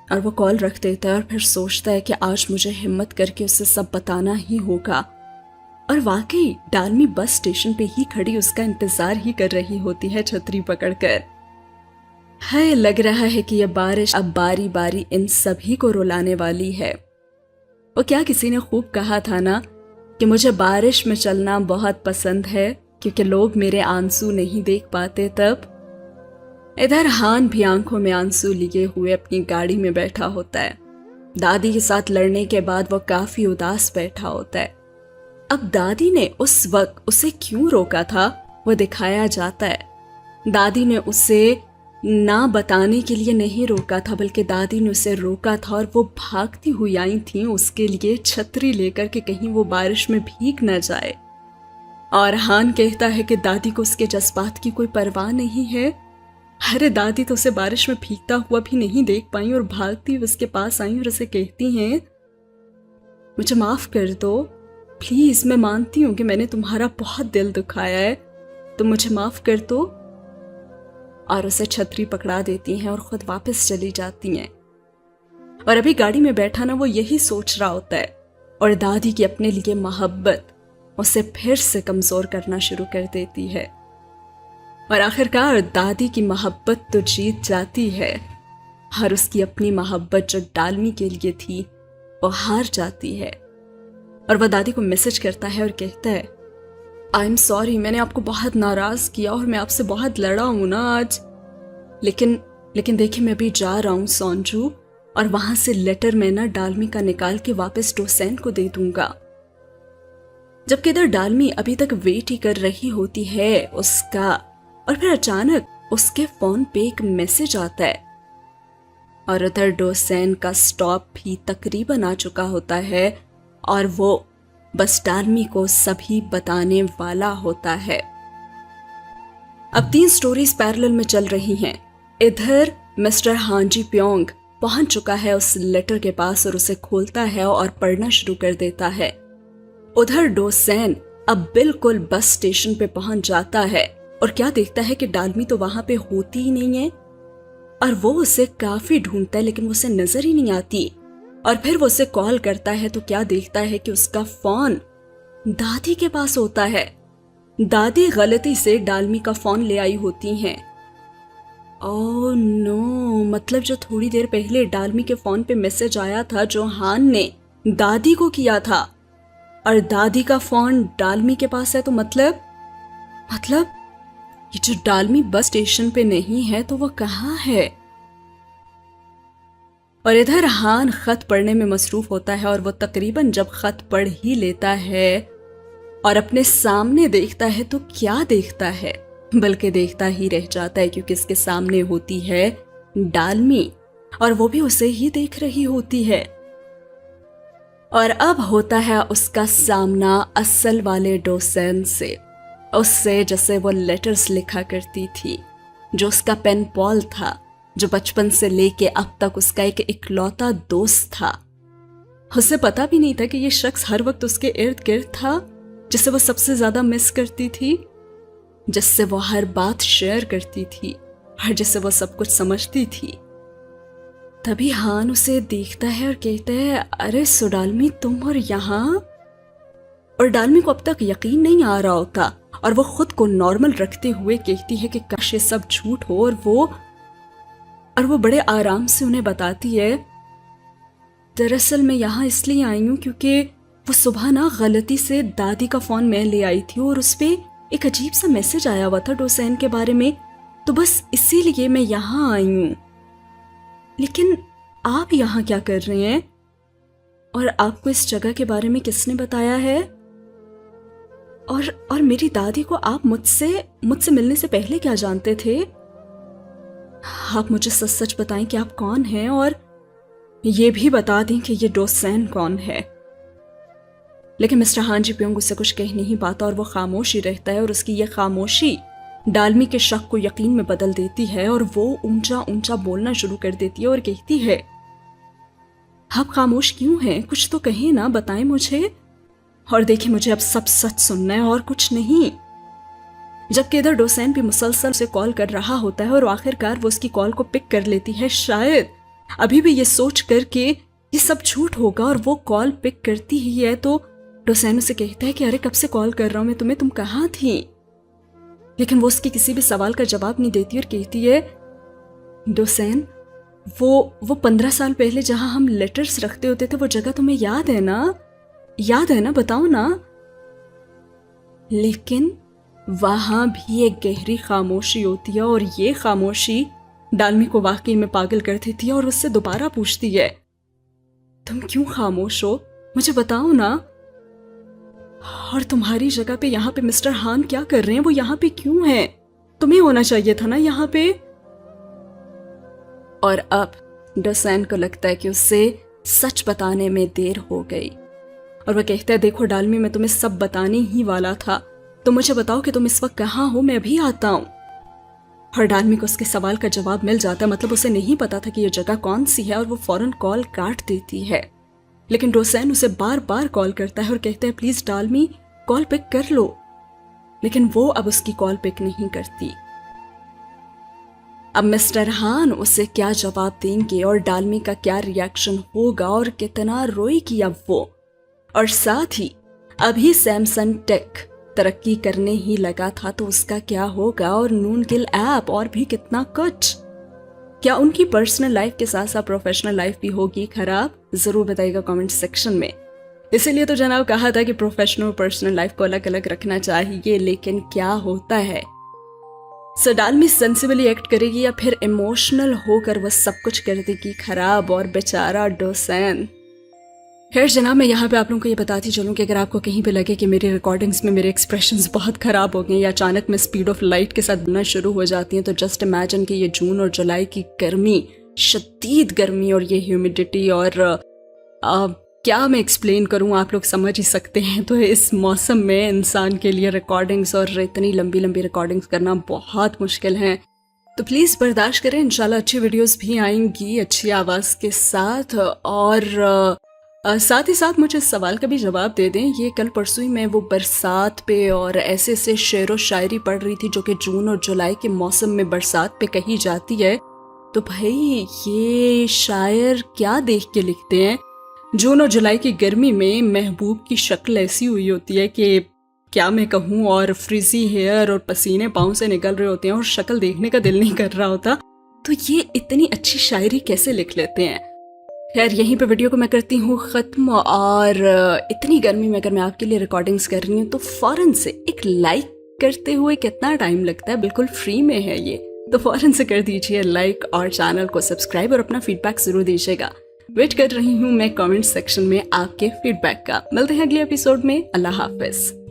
और वो कॉल रख देता है और फिर सोचता है कि आज मुझे हिम्मत करके उसे सब बताना ही होगा। और वाकई डालमी बस स्टेशन पे ही खड़ी उसका इंतजार ही कर रही होती है छतरी पकड़कर। है लग रहा है कि यह बारिश अब बारी बारी इन सभी को रुलाने वाली है। वो क्या किसी ने खूब कहा था ना कि मुझे बारिश में चलना बहुत पसंद है क्योंकि लोग मेरे आंसू नहीं देख पाते। तब इधर हान भी आंखों में आंसू लिए हुए अपनी गाड़ी में बैठा होता है। दादी के साथ लड़ने के बाद वो काफी उदास बैठा होता है। अब दादी ने उस वक्त उसे क्यों रोका था वो दिखाया जाता है। दादी ने उसे ना बताने के लिए नहीं रोका था, बल्कि दादी ने उसे रोका था और वो भागती हुई आई थी उसके लिए छतरी लेकर के कहीं वो बारिश में भीग न जाए। और हान कहता है कि दादी को उसके जज्बात की कोई परवाह नहीं है। अरे दादी तो उसे बारिश में भीगता हुआ भी नहीं देख पाई और भागती हुई उसके पास आई और उसे कहती हैं मुझे माफ कर दो प्लीज, मैं मानती हूं कि मैंने तुम्हारा बहुत दिल दुखाया है, तो मुझे माफ कर दो। और उसे छतरी पकड़ा देती हैं और खुद वापस चली जाती हैं। और अभी गाड़ी में बैठा ना वो यही सोच रहा होता है, और दादी की अपने लिए मोहब्बत उसे फिर से कमजोर करना शुरू कर देती है। और आखिरकार दादी की मोहब्बत तो जीत जाती है और उसकी अपनी मोहब्बत जो डालमी के लिए थी वो हार जाती है। और वह दादी को मैसेज करता है और कहता है आई एम सॉरी, मैंने आपको बहुत नाराज किया और मैं आपसे बहुत लड़ा हूं ना आज, लेकिन देखिए मैं अभी जा रहा हूं सोनजू, और वहां से लेटर मैं ना डालमी का निकाल के वापस डोसेन को दे दूंगा। जबकि इधर डालमी अभी तक वेट ही कर रही होती है उसका, और फिर अचानक उसके फोन पे एक मैसेज आता है। और उधर डोसेन का स्टॉप भी तकरीबन आ चुका होता है और वो बस डालमी को सभी बताने वाला होता है। अब 3 स्टोरीज पैरेलल में चल रही हैं। इधर मिस्टर हांजी प्योंग पहुंच चुका है उस लेटर के पास और उसे खोलता है और पढ़ना शुरू कर देता है। उधर डोसेन अब बिल्कुल बस स्टेशन पे पहुंच जाता है और क्या देखता है कि डालमी तो वहां पे होती ही नहीं है, और वो उसे काफी ढूंढता है लेकिन वो उसे नजर ही नहीं आती। और फिर वो उसे कॉल करता है तो क्या देखता है कि उसका फोन दादी के पास होता है। दादी गलती से डालमी का फोन ले आई होती हैं। ओह नो, मतलब जो थोड़ी देर पहले डालमी के फोन पे मैसेज आया था जो हान ने दादी को किया था, और दादी का फोन डालमी के पास है, तो मतलब ये जो डालमी बस स्टेशन पे नहीं है तो वो कहाँ है? और इधर हान खत पढ़ने में मसरूफ होता है और वो तकरीबन जब खत पढ़ ही लेता है और अपने सामने देखता है तो क्या देखता है, बल्कि देखता ही रह जाता है, क्योंकि इसके सामने होती है डालमी और वो भी उसे ही देख रही होती है। और अब होता है उसका सामना असल वाले डोसेन से, उससे जैसे वो लेटर्स लिखा करती थी, जो उसका पेन पॉल था, जो बचपन से लेके अब तक उसका एक इकलौता दोस्त था। उसे पता भी नहीं था कि ये शख्स हर वक्त उसके इर्द गिर्द था, जिसे वो सबसे ज्यादा मिस करती थी, जिससे वो हर बात शेयर करती थी और जिससे वो सब कुछ समझती थी। तभी हान उसे देखता है और कहता है, अरे सो डालमी, तुम और यहाँ? और डालमी को अब तक यकीन नहीं आ रहा होता और वो खुद को नॉर्मल रखते हुए कहती है कि काश ये सब झूठ हो। और वो बड़े आराम से उन्हें बताती है, दरअसल मैं यहाँ इसलिए आई हूँ क्योंकि वो सुबह ना गलती से दादी का फोन मैं ले आई थी और उस पे एक अजीब सा मैसेज आया हुआ था डोसेन के बारे में, तो बस इसीलिए मैं यहाँ आई हूँ। लेकिन आप यहाँ क्या कर रहे हैं? और आपको इस जगह के बारे में किसने बताया है? और मेरी दादी को आप मुझसे मिलने से पहले क्या जानते थे? आप मुझे सच सच बताएं कि आप कौन हैं, और ये भी बता दें कि ये डोसेन कौन है। लेकिन मिस्टर हान जी प्योंग उससे कुछ कह नहीं पाता और वो खामोश ही रहता है, और उसकी ये खामोशी डालमी के शक को यकीन में बदल देती है और वो ऊंचा ऊंचा बोलना शुरू कर देती है और कहती है, आप खामोश क्यों हैं? कुछ तो कहें ना, बताएं मुझे। और देखिए, मुझे अब सब सच सुनना है और कुछ नहीं। जबकि इधर डोसेन भी मुसलसल उसे कॉल कर रहा होता है और आखिरकार वो उसकी कॉल को पिक कर लेती है, शायद अभी भी ये सोच कर के ये सब झूठ होगा, और वो कॉल पिक करती ही है तो डोसेन उसे कहता है कि अरे कब से कॉल कर रहा हूं मैं तुम्हें, तुम कहाँ थी? लेकिन वो उसके किसी भी सवाल का जवाब नहीं देती और कहती है, डोसेन, वो 15 साल पहले जहां हम लेटर्स रखते होते थे वो जगह तुम्हें याद है ना? बताओ ना। लेकिन वहां भी एक गहरी खामोशी होती है और ये खामोशी डालमी को वाकई में पागल कर देती है और उससे दोबारा पूछती है, तुम क्यों खामोश हो? मुझे बताओ ना। और तुम्हारी जगह पे यहाँ पे मिस्टर हान क्या कर रहे हैं? वो यहाँ पे क्यों हैं? तुम्हें होना चाहिए था ना यहाँ पे। और अब डोसेन को लगता है कि उससे सच बताने में देर हो गई और वह कहता है, देखो डालमी, मैं तुम्हें सब बताने ही वाला था, तो मुझे बताओ कि तुम इस वक्त कहाँ हो, मैं अभी आता हूँ। और डालमी को उसके सवाल का जवाब मिल जाता है, मतलब उसे नहीं पता था कि यह जगह कौन सी है, और वो फौरन कॉल काट देती है। लेकिन डोसेन उसे बार बार कॉल करता है और कहता है, प्लीज डालमी, कॉल पिक कर लो। लेकिन वो अब उसकी कॉल पिक नहीं करती। अब मिस्टर हान उसे क्या जवाब देंगे और डालमी का क्या रिएक्शन होगा और कितना रोएगी अब वो। और साथ ही अभी सैमसंग टेक तरक्की करने ही लगा था तो उसका क्या होगा, और नूनगिल ऐप और भी कितना कुछ। क्या उनकी पर्सनल लाइफ के साथ साथ प्रोफेशनल लाइफ भी होगी खराब? जरूर बताइएगा कमेंट सेक्शन में। इसीलिए तो जनाब कहा था कि प्रोफेशनल और पर्सनल लाइफ को अलग अलग रखना चाहिए। लेकिन क्या होता है, सो डालमी सेंसिबली एक्ट करेगी या फिर इमोशनल होकर वह सब कुछ कर देगी खराब, और बेचारा डोसेन। खैर जनाब, मैं यहाँ पे आप लोगों को ये बताती चलूँ कि अगर आपको कहीं पे लगे कि मेरी रिकॉर्डिंग्स में मेरे एक्सप्रेशंस बहुत खराब हो गए या अचानक में स्पीड ऑफ लाइट के साथ बोलना शुरू हो जाती हैं, तो जस्ट इमेजिन कि ये जून और जुलाई की गर्मी, शदीद गर्मी और ये ह्यूमिडिटी, और क्या मैं एक्सप्लेन करूँ, आप लोग समझ ही सकते हैं। तो इस मौसम में इंसान के लिए रिकॉर्डिंग्स और इतनी लंबी लंबी रिकॉर्डिंग्स करना बहुत मुश्किल है। तो प्लीज़ बर्दाश्त करें, इंशाल्लाह अच्छी वीडियोस भी आएंगी अच्छी आवाज़ के साथ। और साथ ही साथ मुझे इस सवाल का भी जवाब दे दें, ये कल परसों ही मैं वो बरसात पे और ऐसे ऐसे शेर व शायरी पढ़ रही थी जो कि जून और जुलाई के मौसम में बरसात पे कही जाती है। तो भाई ये शायर क्या देख के लिखते हैं? जून और जुलाई की गर्मी में महबूब की शक्ल ऐसी हुई होती है कि क्या मैं कहूँ, और फ्रिजी हेयर और पसीने पाँव से निकल रहे होते हैं और शक्ल देखने का दिल नहीं कर रहा होता। तो ये इतनी अच्छी शायरी कैसे लिख लेते हैं? खैर यहीं पे वीडियो को मैं करती हूँ ख़त्म। और इतनी गर्मी में अगर मैं आपके लिए रिकॉर्डिंग्स कर रही हूँ तो फ़ौरन से एक लाइक करते हुए कितना टाइम लगता है, बिल्कुल फ्री में है ये, तो फ़ौरन से कर दीजिए लाइक और चैनल को सब्सक्राइब और अपना फीडबैक ज़रूर दीजिएगा। वेट कर रही हूँ मैं कमेंट सेक्शन में आपके फीडबैक का। मिलते हैं अगले एपिसोड में। अल्लाह हाफिज़।